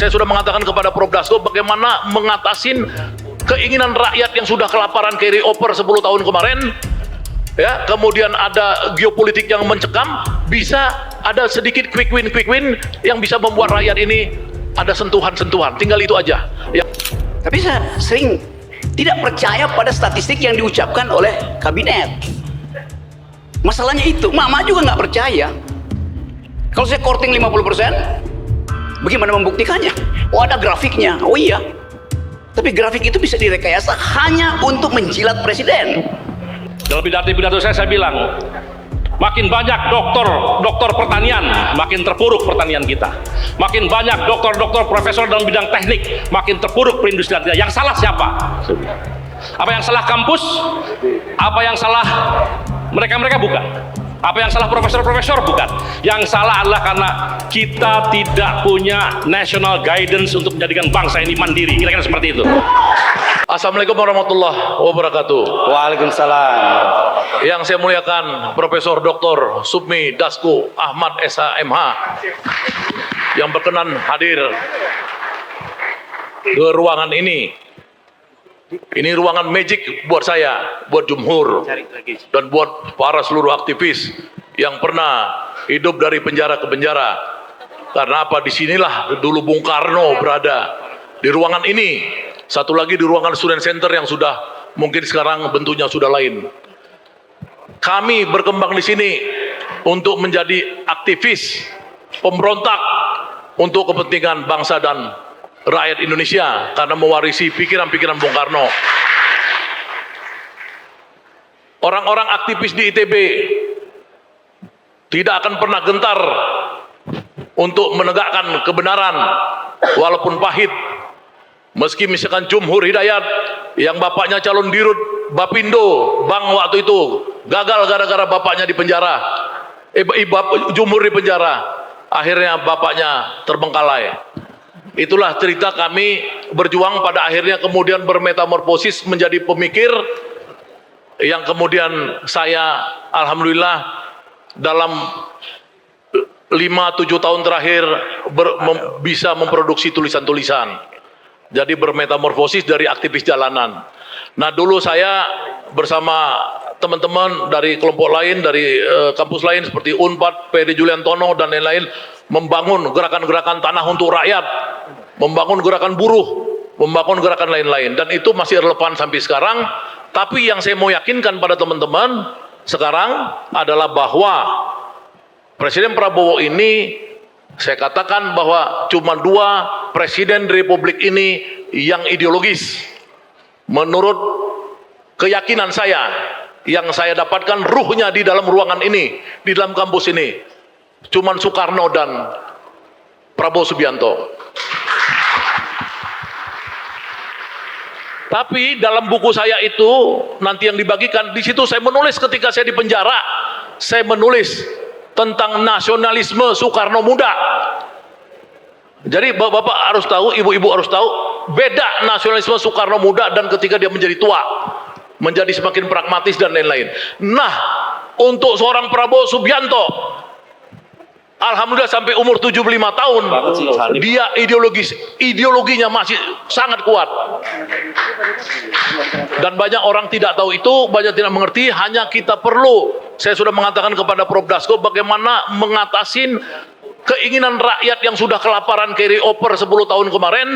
saya sudah mengatakan kepada Prof. Dasko bagaimana mengatasin keinginan rakyat yang sudah kelaparan carry over 10 tahun kemarin, ya, kemudian ada geopolitik yang mencekam, bisa ada sedikit quick win yang bisa membuat rakyat ini ada sentuhan-sentuhan, tinggal itu aja ya. Tapi saya sering tidak percaya pada statistik yang diucapkan oleh kabinet. Masalahnya itu, mama juga nggak percaya. Kalau saya korting 50%, bagaimana membuktikannya? Oh, ada grafiknya. Oh iya. Tapi grafik itu bisa direkayasa hanya untuk menjilat presiden. Dalam pidato saya bilang, makin banyak dokter pertanian, makin terpuruk pertanian kita. Makin banyak dokter profesor dalam bidang teknik, makin terpuruk perindustrian kita. Yang salah siapa? Apa yang salah kampus? Apa yang salah mereka bukan? Apa yang salah profesor-profesor? Bukan. Yang salah adalah karena kita tidak punya national guidance untuk menjadikan bangsa ini mandiri. Kira-kira seperti itu. Assalamualaikum warahmatullahi wabarakatuh. Waalaikumsalam. Yang saya muliakan Profesor Dr. Supmi Dasko Ahmad SHMH yang berkenan hadir ke ruangan ini. Ini ruangan magic buat saya, buat Jumhur, dan buat para seluruh aktivis yang pernah hidup dari penjara ke penjara. Karena apa? Disinilah dulu Bung Karno berada, di ruangan ini. Satu lagi di ruangan Student Center yang sudah mungkin sekarang bentuknya sudah lain. Kami berkembang di sini untuk menjadi aktivis, pemberontak untuk kepentingan bangsa dan rakyat Indonesia karena mewarisi pikiran-pikiran Bung Karno. Orang-orang aktivis di ITB tidak akan pernah gentar untuk menegakkan kebenaran walaupun pahit. Meski misalkan Jumhur Hidayat yang bapaknya calon dirut Bapindo Bang waktu itu gagal gara-gara bapaknya di penjara, Jumhur di penjara, akhirnya bapaknya terbengkalai. Itulah cerita kami berjuang pada akhirnya kemudian bermetamorfosis menjadi pemikir yang kemudian saya alhamdulillah dalam 5-7 tahun terakhir bisa memproduksi tulisan-tulisan. Jadi bermetamorfosis dari aktivis jalanan. Nah dulu saya bersama teman-teman dari kelompok lain, dari kampus lain seperti Unpad, PD Juliantono dan lain-lain, membangun gerakan-gerakan tanah untuk rakyat, membangun gerakan buruh, membangun gerakan lain-lain, dan itu masih relevan sampai sekarang. Tapi yang saya mau yakinkan pada teman-teman sekarang adalah bahwa Presiden Prabowo ini, saya katakan bahwa cuma 2 presiden di Republik ini yang ideologis. Menurut keyakinan saya, yang saya dapatkan ruhnya di dalam ruangan ini, di dalam kampus ini, cuman Soekarno dan Prabowo Subianto. Tapi dalam buku saya itu nanti yang dibagikan, di situ saya menulis ketika saya di penjara, saya menulis tentang nasionalisme Soekarno muda. Jadi bapak-bapak harus tahu, ibu-ibu harus tahu, beda nasionalisme Soekarno muda dan ketika dia menjadi tua, menjadi semakin pragmatis dan lain-lain. Nah, untuk seorang Prabowo Subianto, alhamdulillah sampai umur 75 tahun, dia ideologinya masih sangat kuat. Dan banyak orang tidak tahu itu, banyak tidak mengerti, hanya kita perlu, saya sudah mengatakan kepada Prof. Dasko bagaimana mengatasin keinginan rakyat yang sudah kelaparan carry over 10 tahun kemarin,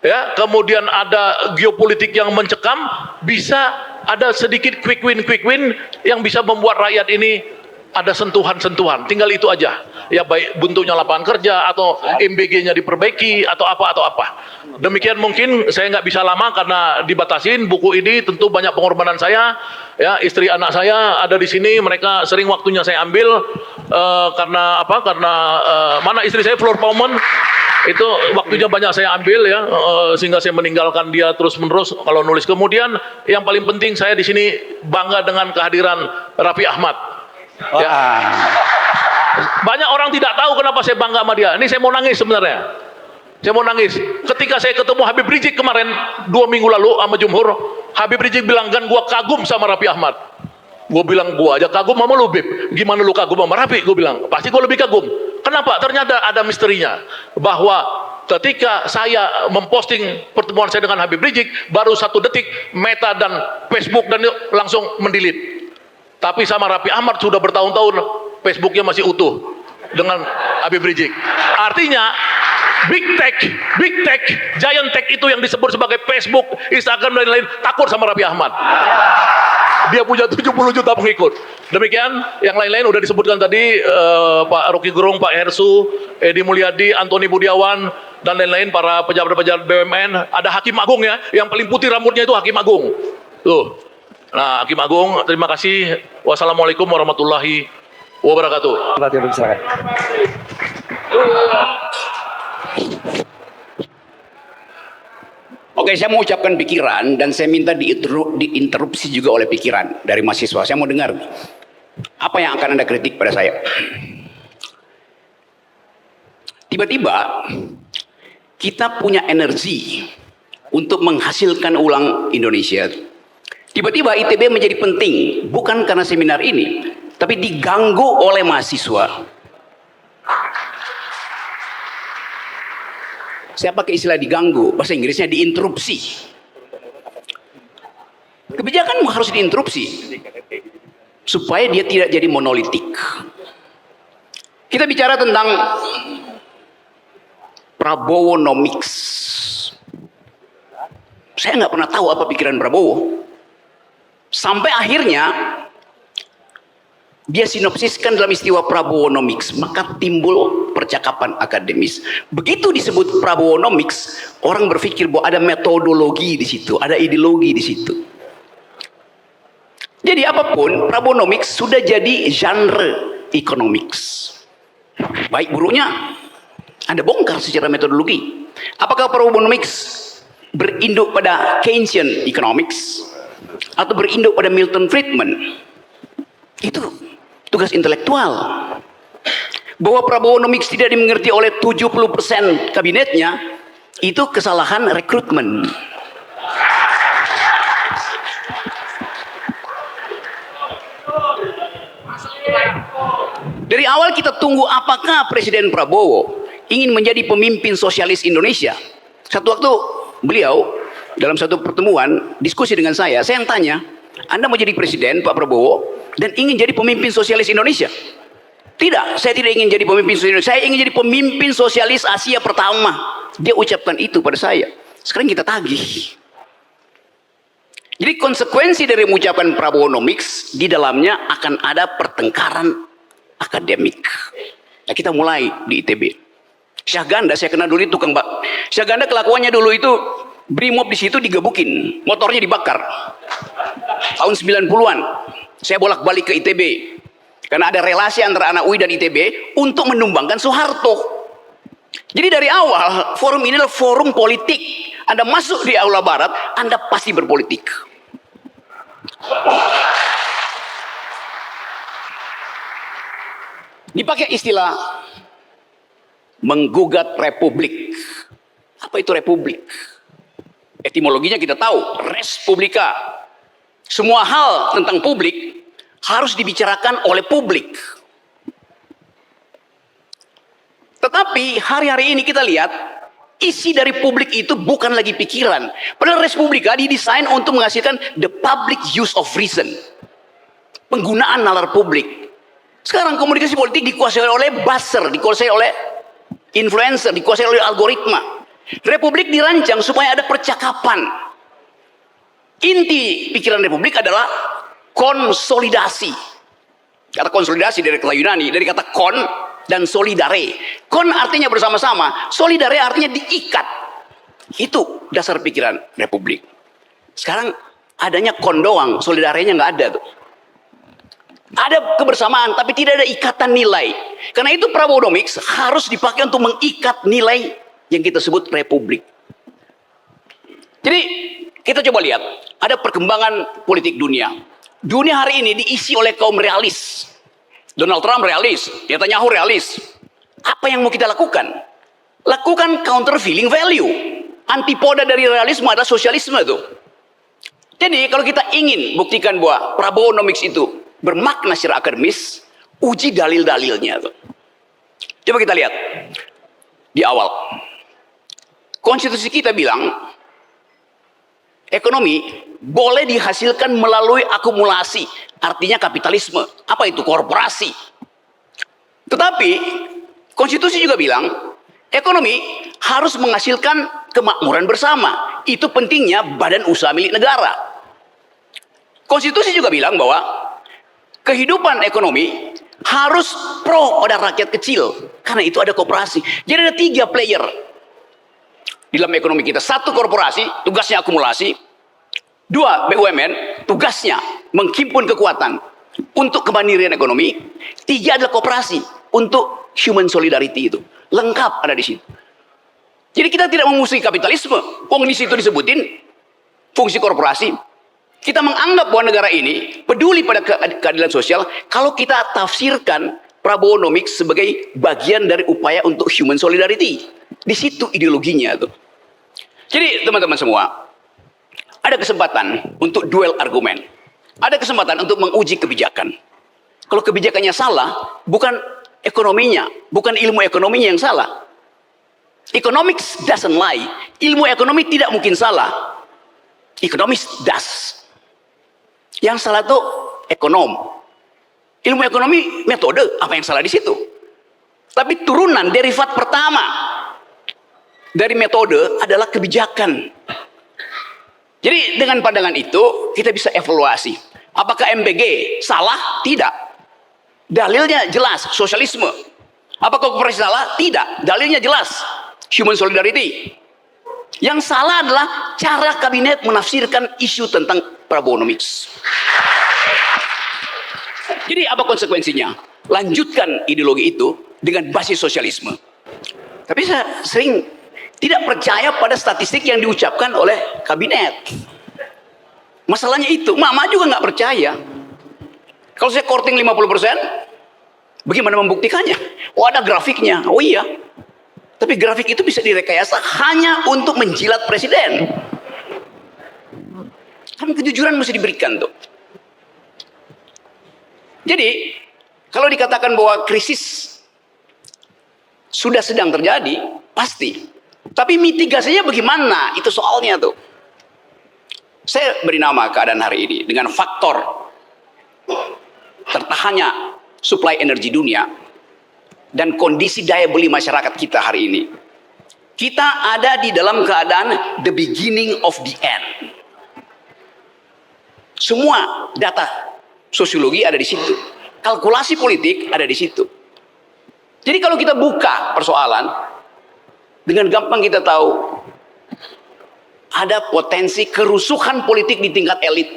ya, kemudian ada geopolitik yang mencekam, bisa ada sedikit quick win yang bisa membuat rakyat ini ada sentuhan-sentuhan, tinggal itu aja ya, baik bentuknya lapangan kerja atau MBG-nya diperbaiki atau apa. Demikian mungkin saya nggak bisa lama karena dibatasin. Buku ini tentu banyak pengorbanan saya, ya, istri anak saya ada di sini, mereka sering waktunya saya ambil karena apa? Karena mana istri saya Flor Paumen itu waktunya banyak saya ambil ya, sehingga saya meninggalkan dia terus-menerus kalau nulis. Kemudian yang paling penting saya di sini bangga dengan kehadiran Raffi Ahmad. Ya. Banyak orang tidak tahu kenapa saya bangga sama dia. Ini saya mau nangis sebenarnya. Saya mau nangis. Ketika saya ketemu Habib Rizik kemarin 2 minggu lalu sama Jumhur, Habib Rizik bilang, kan gua kagum sama Raffi Ahmad. Gua bilang, gua aja kagum sama lu, Bib. Gimana lu kagum sama Raffi? Gua bilang, pasti gua lebih kagum. Kenapa? Ternyata ada misterinya bahwa ketika saya memposting pertemuan saya dengan Habib Rizik, baru 1 detik Meta dan Facebook dan langsung mendelete. Tapi sama Raffi Ahmad sudah bertahun-tahun Facebooknya masih utuh dengan Habib Rizik. Artinya big tech, giant tech itu yang disebut sebagai Facebook, Instagram dan lain-lain takut sama Raffi Ahmad. Dia punya 70 juta pengikut. Demikian, yang lain-lain udah disebutkan tadi, Pak Rocky Gerung, Pak Hersu, Edi Mulyadi, Antoni Budiawan, dan lain-lain, para pejabat-pejabat BUMN. Ada Hakim Agung ya, yang paling putih rambutnya itu Hakim Agung. Tuh. Nah, Hakim Agung, terima kasih. Wassalamualaikum warahmatullahi wabarakatuh. Silakan. Oke, saya mau ucapkan pikiran dan saya minta diinterupsi juga oleh pikiran dari mahasiswa. Saya mau dengar apa yang akan Anda kritik pada saya. Tiba-tiba kita punya energi untuk menghasilkan ulang Indonesia. Tiba-tiba ITB menjadi penting, bukan karena seminar ini, tapi diganggu oleh mahasiswa. Saya pakai istilah diganggu, bahasa Inggrisnya diinterupsi. Kebijakan harus diinterupsi supaya dia tidak jadi monolitik. Kita bicara tentang Prabowonomics. Saya nggak pernah tahu apa pikiran Prabowo. Sampai akhirnya dia sinopsiskan dalam istilah Prabowonomics, maka timbul percakapan akademis. Begitu disebut Prabowonomics, orang berpikir bahwa ada metodologi di situ, ada ideologi di situ. Jadi apapun, Prabowonomics sudah jadi genre economics. Baik buruknya, Anda bongkar secara metodologi. Apakah Prabowonomics berinduk pada Keynesian economics atau berinduk pada Milton Friedman? Itu tugas intelektual. Bahwa Prabowonomics tidak dimengerti oleh 70% kabinetnya, itu kesalahan rekrutmen. Dari awal kita tunggu apakah Presiden Prabowo ingin menjadi pemimpin sosialis Indonesia. Satu waktu beliau dalam satu pertemuan diskusi dengan saya yang tanya, Anda mau jadi presiden Pak Prabowo dan ingin jadi pemimpin sosialis Indonesia? Tidak, saya tidak ingin jadi pemimpin sosialis Indonesia, saya ingin jadi pemimpin sosialis Asia pertama. Dia ucapkan itu pada saya. Sekarang kita tagih. Jadi konsekuensi dari mengucapkan Prabowonomics, di dalamnya akan ada pertengkaran akademik. Nah, kita mulai di ITB. Syahganda, saya kenal dulu itu tukang Syahganda, kelakuannya dulu itu Brimob di situ digebukin, motornya dibakar. Tahun 90-an, saya bolak-balik ke ITB. Karena ada relasi antara anak UI dan ITB untuk menumbangkan Soeharto. Jadi dari awal, forum ini adalah forum politik. Anda masuk di Aula Barat, Anda pasti berpolitik. Dipakai istilah menggugat republik. Apa itu republik? Etimologinya kita tahu, res publica. Semua hal tentang publik harus dibicarakan oleh publik. Tetapi hari-hari ini kita lihat isi dari publik itu bukan lagi pikiran. Padahal res publica didesain untuk menghasilkan the public use of reason. Penggunaan nalar publik. Sekarang komunikasi politik dikuasai oleh buzzer, dikuasai oleh influencer, dikuasai oleh algoritma. Republik dirancang supaya ada percakapan. Inti pikiran republik adalah konsolidasi. Kata konsolidasi dari kata Yunani, dari kata kon dan solidare. Kon artinya bersama-sama, solidare artinya diikat. Itu dasar pikiran republik. Sekarang adanya kon doang, solidarenya nggak ada tuh. Ada kebersamaan, tapi tidak ada ikatan nilai. Karena itu Prabowonomics harus dipakai untuk mengikat nilai yang kita sebut republik. Jadi kita coba lihat, ada perkembangan politik dunia. Dunia hari ini diisi oleh kaum realis. Donald Trump realis, Netanyahu realis. Apa yang mau kita lakukan? Lakukan countervailing value. Antipoda dari realisme adalah sosialisme itu. Jadi kalau kita ingin buktikan bahwa Prabowonomics itu bermakna secara akademis, uji dalil-dalilnya tuh. Coba kita lihat di awal. konstitusi kita bilang ekonomi boleh dihasilkan melalui akumulasi, artinya kapitalisme. Apa itu? Korporasi. Tetapi konstitusi juga bilang ekonomi harus menghasilkan kemakmuran bersama. Itu pentingnya badan usaha milik negara. Konstitusi juga bilang bahwa kehidupan ekonomi harus pro pada rakyat kecil. Karena itu ada koperasi. Jadi ada 3 player di dalam ekonomi kita. 1 korporasi, tugasnya akumulasi. 2 BUMN, tugasnya menghimpun kekuatan untuk kemandirian ekonomi. 3 adalah koperasi untuk human solidarity itu. Lengkap ada di situ. Jadi kita tidak memusuhi kapitalisme. Wong di situ disebutin fungsi korporasi. Kita menganggap bahwa negara ini peduli pada keadilan sosial kalau kita tafsirkan Prabowonomics sebagai bagian dari upaya untuk human solidarity. Di situ ideologinya tuh. Jadi teman-teman semua, ada kesempatan untuk duel argumen. Ada kesempatan untuk menguji kebijakan. Kalau kebijakannya salah, bukan ekonominya, bukan ilmu ekonominya yang salah. Economics doesn't lie. Ilmu ekonomi tidak mungkin salah. Economics does. Yang salah itu ekonom. Ilmu ekonomi metode, apa yang salah di situ? Tapi turunan derivat pertama dari metode adalah kebijakan. Jadi dengan pandangan itu kita bisa evaluasi. Apakah MBG salah? Tidak. Dalilnya jelas, sosialisme. Apakah koperasi salah? Tidak. Dalilnya jelas, human solidarity. Yang salah adalah cara kabinet menafsirkan isu tentang Prabowonomics. Jadi apa konsekuensinya? Lanjutkan ideologi itu dengan basis sosialisme. Tapi saya sering tidak percaya pada statistik yang diucapkan oleh kabinet. Masalahnya itu, Mama juga nggak percaya. Kalau saya korting 50%, bagaimana membuktikannya? Oh ada grafiknya, oh iya. Tapi grafik itu bisa direkayasa hanya untuk menjilat presiden. Kan kejujuran mesti diberikan tuh. Jadi, kalau dikatakan bahwa krisis sudah sedang terjadi, pasti. Tapi mitigasinya bagaimana? Itu soalnya tuh. Saya beri nama keadaan hari ini dengan faktor tertahannya suplai energi dunia dan kondisi daya beli masyarakat kita hari ini. Kita ada di dalam keadaan the beginning of the end. Semua data sosiologi ada di situ. Kalkulasi politik ada di situ. Jadi kalau kita buka persoalan, dengan gampang kita tahu ada potensi kerusuhan politik di tingkat elit.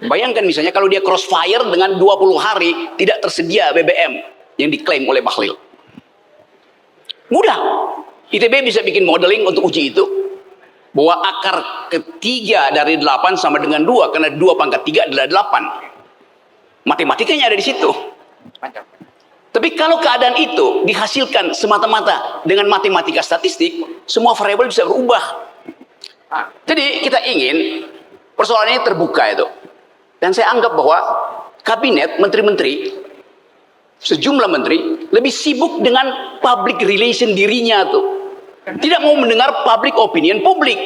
Bayangkan misalnya kalau dia crossfire dengan 20 hari tidak tersedia BBM yang diklaim oleh Bahlil. Mudah. ITB bisa bikin modeling untuk uji itu. Bahwa akar ketiga dari 8 sama dengan 2. Karena 2 pangkat 3 adalah 8. Matematikanya ada di situ. Tapi kalau keadaan itu dihasilkan semata-mata dengan matematika statistik, semua variabel bisa berubah. Jadi kita ingin persoalannya terbuka itu. Dan saya anggap bahwa kabinet, menteri-menteri, sejumlah menteri lebih sibuk dengan public relation dirinya tuh. Tidak mau mendengar public opinion publik.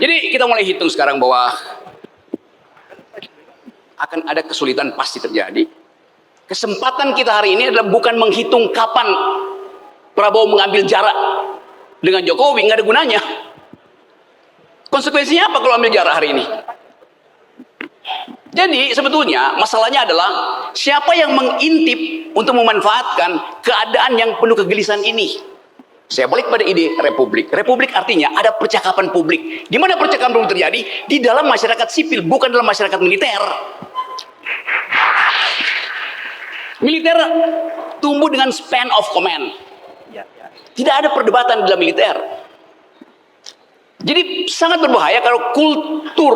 Jadi kita mulai hitung sekarang bahwa akan ada kesulitan pasti terjadi. Kesempatan kita hari ini adalah bukan menghitung kapan Prabowo mengambil jarak dengan Jokowi, nggak ada gunanya. Konsekuensinya apa kalau ambil jarak hari ini? Jadi sebetulnya masalahnya adalah siapa yang mengintip untuk memanfaatkan keadaan yang penuh kegelisahan ini. Saya balik pada ide republik. Republik artinya ada percakapan publik. Di mana percakapan publik terjadi? Di dalam masyarakat sipil, bukan dalam masyarakat militer. Militer tumbuh dengan span of command. Tidak ada perdebatan dalam militer. Jadi sangat berbahaya kalau kultur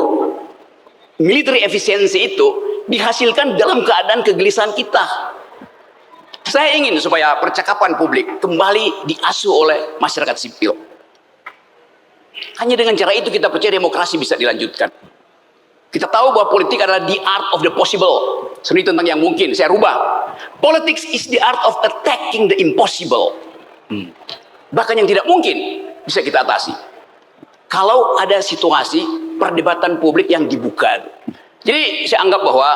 military efisiensi itu dihasilkan dalam keadaan kegelisahan kita. Saya ingin supaya percakapan publik kembali diasuh oleh masyarakat sipil. Hanya dengan cara itu kita percaya demokrasi bisa dilanjutkan. Kita tahu bahwa politik adalah the art of the possible. Seni tentang yang mungkin. Saya rubah. Politics is the art of attacking the impossible. Bahkan yang tidak mungkin bisa kita atasi. Kalau ada situasi perdebatan publik yang dibuka. Jadi saya anggap bahwa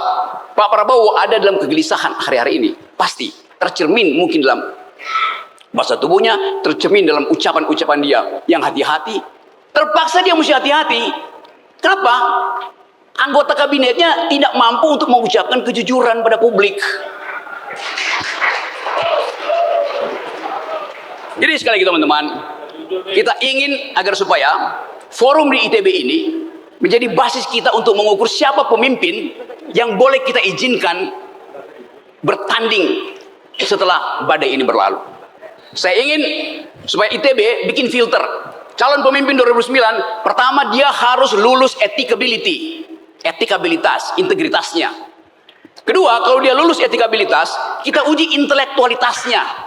Pak Prabowo ada dalam kegelisahan hari-hari ini. Pasti tercermin mungkin dalam bahasa tubuhnya, tercermin dalam ucapan-ucapan dia yang hati-hati. Terpaksa dia mesti hati-hati. Kenapa? Anggota kabinetnya tidak mampu untuk mengucapkan kejujuran pada publik. Jadi sekali lagi teman-teman, kita ingin agar supaya forum di ITB ini menjadi basis kita untuk mengukur siapa pemimpin yang boleh kita izinkan bertanding setelah badai ini berlalu. Saya ingin supaya ITB bikin filter. Calon pemimpin 2009, pertama dia harus lulus etikabilitas, integritasnya. Kedua, kalau dia lulus etikabilitas, kita uji intelektualitasnya.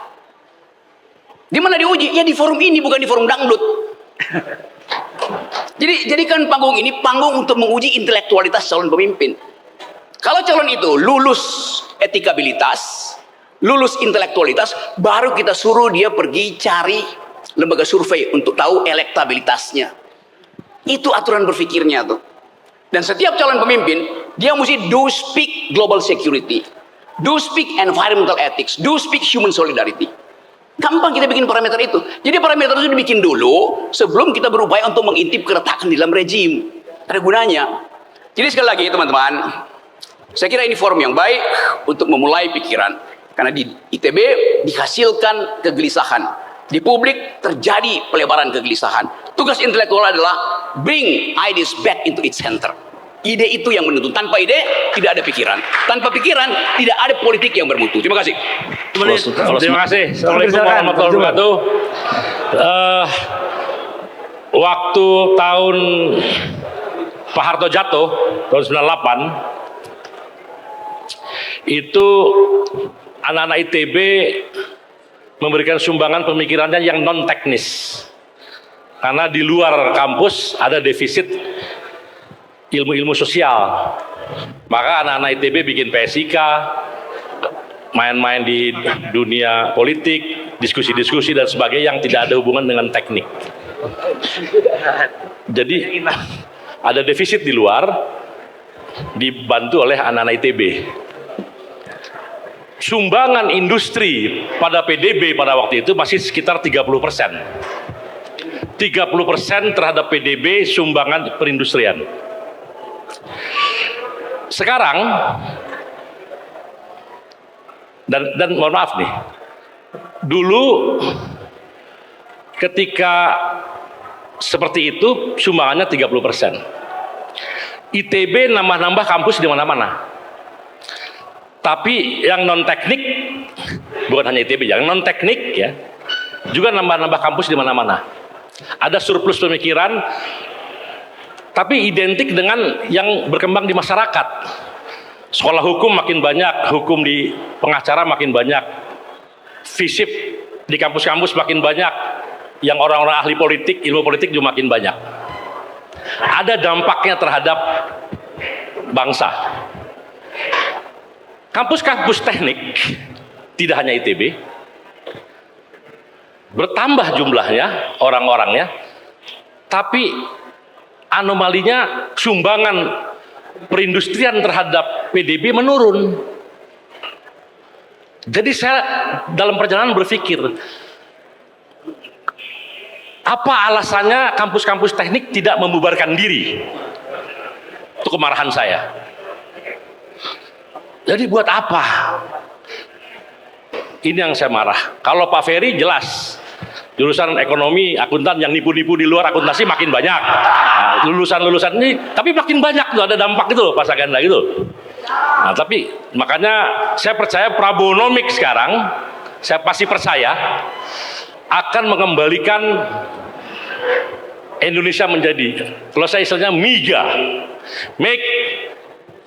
Di mana diuji? Ya di forum ini, bukan di forum dangdut. Jadi jadikan panggung ini panggung untuk menguji intelektualitas calon pemimpin. Kalau calon itu lulus etikabilitas, lulus intelektualitas, baru kita suruh dia pergi cari lembaga survei untuk tahu elektabilitasnya. Itu aturan berpikirnya tuh. Dan setiap calon pemimpin, dia mesti do speak global security, do speak environmental ethics, do speak human solidarity. Gampang kita bikin parameter itu. Jadi parameter itu dibikin dulu sebelum kita berupaya untuk mengintip keretakan di dalam rejim. Ada gunanya. Jadi sekali lagi teman-teman, saya kira ini forum yang baik untuk memulai pikiran. Karena di ITB dihasilkan kegelisahan. Di publik terjadi pelebaran kegelisahan. Tugas intelektual adalah bring ideas back into its center. Ide itu yang menentukan. Tanpa ide, tidak ada pikiran. Tanpa pikiran, tidak ada politik yang bermutu. Terima kasih. Terima kasih. Assalamualaikum warahmatullahi wabarakatuh. Waktu tahun Pak Harto jatuh, tahun 98, itu anak-anak ITB memberikan sumbangan pemikirannya yang non teknis, karena di luar kampus ada defisit ilmu-ilmu sosial. Maka anak-anak ITB bikin PSIK, main-main di dunia politik, diskusi-diskusi dan sebagainya yang tidak ada hubungan dengan teknik. Jadi ada defisit di luar, dibantu oleh anak-anak ITB. Sumbangan industri pada PDB pada waktu itu masih sekitar 30%. 30% terhadap PDB sumbangan perindustrian. Sekarang, dan mohon maaf nih, dulu ketika seperti itu sumbangannya 30%. ITB nambah-nambah kampus di mana-mana. Tapi yang non teknik, bukan hanya ITB, yang non teknik ya, juga nambah-nambah kampus di mana-mana. Ada surplus pemikiran, tapi identik dengan yang berkembang di masyarakat. Sekolah hukum makin banyak, hukum di pengacara makin banyak, FISIP di kampus-kampus makin banyak, yang orang-orang ahli politik, ilmu politik juga makin banyak. Ada dampaknya terhadap bangsa. Kampus-kampus teknik, tidak hanya ITB, bertambah jumlahnya, orang-orangnya, tapi anomalinya sumbangan perindustrian terhadap PDB menurun. Jadi saya dalam perjalanan berpikir, apa alasannya kampus-kampus teknik tidak membubarkan diri? Itu kemarahan saya. Jadi buat apa? Ini yang saya marah. Kalau Pak Ferry jelas, jurusan ekonomi, akuntan yang nipu-nipu di luar akuntansi makin banyak. Nah, lulusan-lulusan ini, tapi makin banyak tuh, ada dampak gitu loh, Pak Saganda gitu. Nah, tapi makanya saya percaya Prabowonomics sekarang, saya pasti percaya akan mengembalikan Indonesia menjadi, kalau saya istilahnya MIGA, make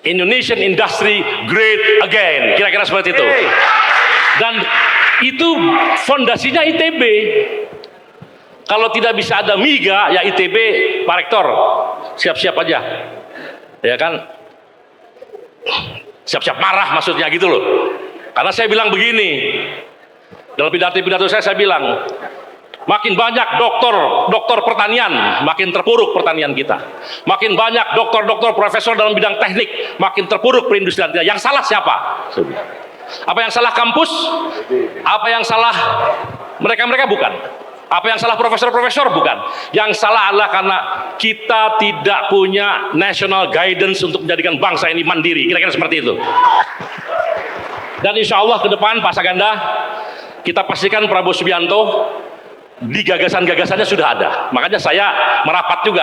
Indonesian Industry Great Again, kira-kira seperti itu. Dan itu fondasinya ITB. Kalau tidak bisa ada MIGA, ya ITB, Pak Rektor, siap-siap aja. Ya kan? Siap-siap marah maksudnya gitu loh. Karena saya bilang begini, dalam pidato saya bilang, makin banyak dokter pertanian, makin terpuruk pertanian kita. Makin banyak dokter profesor dalam bidang teknik, makin terpuruk perindustrian kita. Yang salah siapa? Apa yang salah kampus? Apa yang salah mereka-mereka? Bukan. Apa yang salah profesor-profesor? Bukan. Yang salah adalah karena kita tidak punya national guidance untuk menjadikan bangsa ini mandiri. Kira-kira seperti itu. Dan insya Allah ke depan Pak Saganda, kita pastikan Prabowo Subianto di gagasan-gagasannya sudah ada. Makanya saya merapat juga,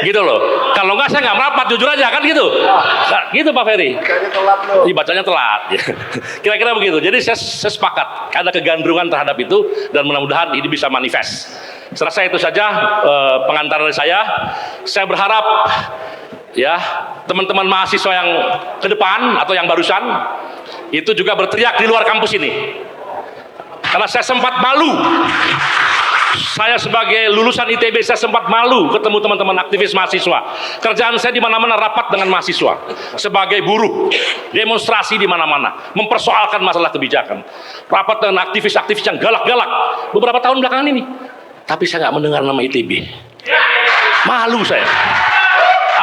gitu loh. Kalau enggak saya nggak merapat, jujur aja kan gitu. Nah, gitu Pak Ferry. Bacanya telat loh. Bacanya telat. Kira-kira begitu. Jadi saya sepakat ada kegandrungan terhadap itu dan mudah-mudahan ini bisa manifest. Serasa itu saja pengantar dari saya. Saya berharap ya teman-teman mahasiswa yang ke depan atau yang barusan itu juga berteriak di luar kampus ini. Karena saya sempat malu. Saya sebagai lulusan ITB saya sempat malu ketemu teman-teman aktivis mahasiswa. Kerjaan saya di mana-mana rapat dengan mahasiswa. Sebagai buruh, demonstrasi di mana-mana, mempersoalkan masalah kebijakan. Rapat dengan aktivis-aktivis yang galak-galak beberapa tahun belakangan ini. Tapi saya nggak mendengar nama ITB. Malu saya.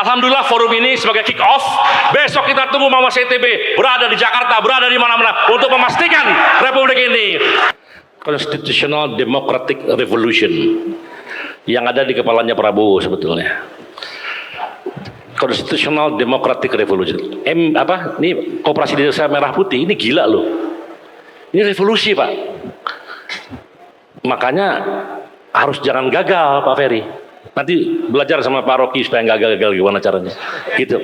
Alhamdulillah forum ini sebagai kick off. Besok kita tunggu Mama ITB berada di Jakarta, berada di mana-mana untuk memastikan Republik ini Constitutional Democratic Revolution yang ada di kepalanya Prabowo sebetulnya. Constitutional Democratic Revolution. Ini Koperasi Desa Merah Putih ini gila loh. Ini revolusi Pak. Makanya harus jangan gagal Pak Ferry. Nanti belajar sama Pak Rocky supaya nggak gagal gimana caranya. Gitu.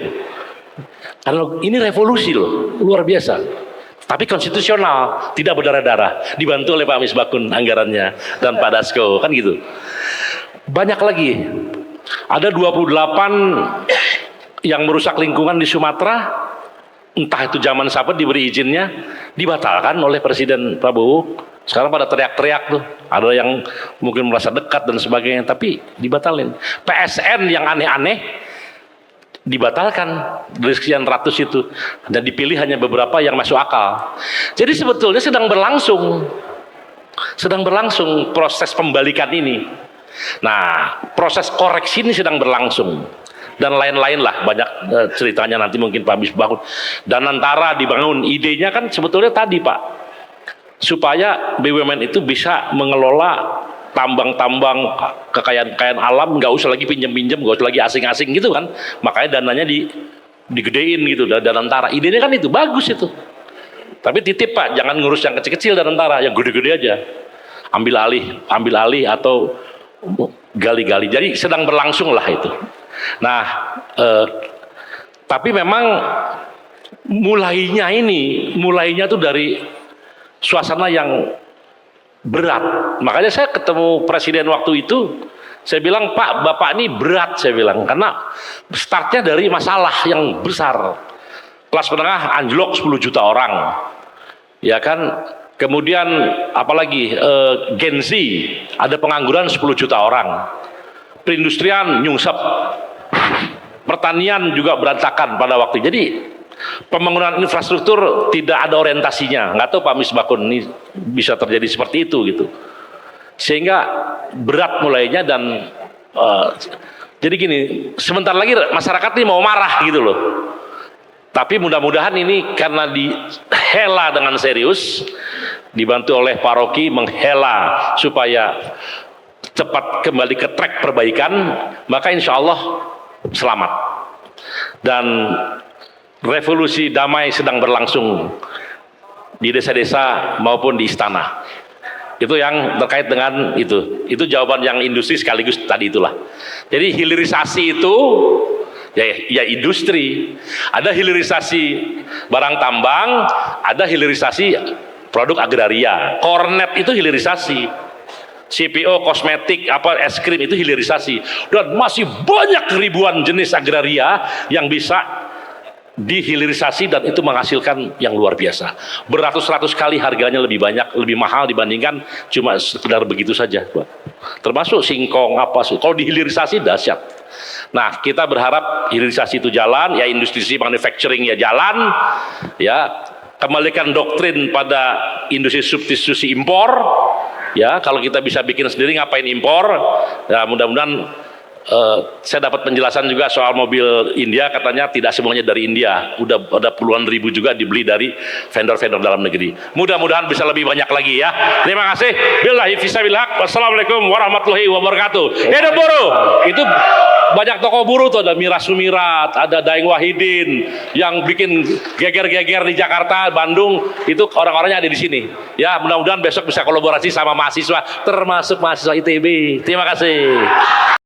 Karena ini revolusi loh, luar biasa. Tapi konstitusional, tidak berdarah-darah, dibantu oleh Pak Misbakun anggarannya dan Pak Dasko, kan gitu. Banyak lagi, ada 28 yang merusak lingkungan di Sumatera, entah itu zaman siapa diberi izinnya, dibatalkan oleh Presiden Prabowo. Sekarang pada teriak-teriak tuh, ada yang mungkin merasa dekat dan sebagainya, tapi dibatalin. PSN yang aneh-aneh, dibatalkan dari sekian ratus itu dan dipilih hanya beberapa yang masuk akal. Jadi sebetulnya sedang berlangsung proses pembalikan ini. Nah, proses koreksi ini sedang berlangsung dan lain-lain lah, banyak ceritanya nanti mungkin Pak Misbakun. Dan antara dibangun idenya kan sebetulnya tadi Pak, supaya BUMN itu bisa mengelola tambang-tambang kekayaan alam, nggak usah lagi pinjam-pinjam, nggak usah lagi asing-asing gitu kan. Makanya dananya digedein gitu, dan antara idenya kan itu bagus itu. Tapi titip Pak, jangan ngurus yang kecil-kecil dan antara, yang gede-gede aja. Ambil alih atau gali-gali. Jadi sedang berlangsung lah itu. Nah, tapi memang mulainya tuh dari suasana yang berat. Makanya saya ketemu Presiden waktu itu, saya bilang, Pak, Bapak ini berat, saya bilang, karena startnya dari masalah yang besar. Kelas menengah anjlok 10 juta orang, ya kan. Kemudian apalagi Gen Z, ada pengangguran 10 juta orang. Perindustrian nyungsep, pertanian juga berantakan pada waktu. Jadi pembangunan infrastruktur tidak ada orientasinya. Nggak tahu Pak Misbakun ini bisa terjadi seperti itu gitu. Sehingga berat mulainya dan jadi gini, sebentar lagi masyarakat ini mau marah gitu loh. Tapi mudah-mudahan ini karena dihela dengan serius, dibantu oleh Pak Rocky menghela supaya cepat kembali ke track perbaikan, maka insya Allah selamat. Dan revolusi damai sedang berlangsung di desa-desa maupun di istana. Itu yang terkait dengan itu. Itu jawaban yang industri sekaligus tadi itulah. Jadi hilirisasi itu ya industri. Ada hilirisasi barang tambang, ada hilirisasi produk agraria. Kornet itu hilirisasi. CPO, kosmetik, es krim itu hilirisasi. Dan masih banyak ribuan jenis agraria yang bisa dihilirisasi dan itu menghasilkan yang luar biasa. Beratus-ratus kali harganya lebih banyak, lebih mahal dibandingkan cuma sekedar begitu saja, Pak. Termasuk singkong apa sih. Kalau dihilirisasi dahsyat. Nah, kita berharap hilirisasi itu jalan, ya industri manufacturing ya jalan, ya kembalikan doktrin pada industri substitusi impor, ya kalau kita bisa bikin sendiri ngapain impor, ya mudah-mudahan. Saya dapat penjelasan juga soal mobil India, katanya tidak semuanya dari India, udah ada puluhan ribu juga dibeli dari vendor-vendor dalam negeri. Mudah-mudahan bisa lebih banyak lagi ya. Terima kasih. Billahi fisabilillah. Wassalamualaikum warahmatullahi wabarakatuh. Hidup buruh. Itu banyak tokoh buruh tuh, ada Mira Sumirat, ada Daeng Wahidin yang bikin geger-geger di Jakarta, Bandung, itu orang-orangnya ada di sini. Ya, mudah-mudahan besok bisa kolaborasi sama mahasiswa, termasuk mahasiswa ITB. Terima kasih.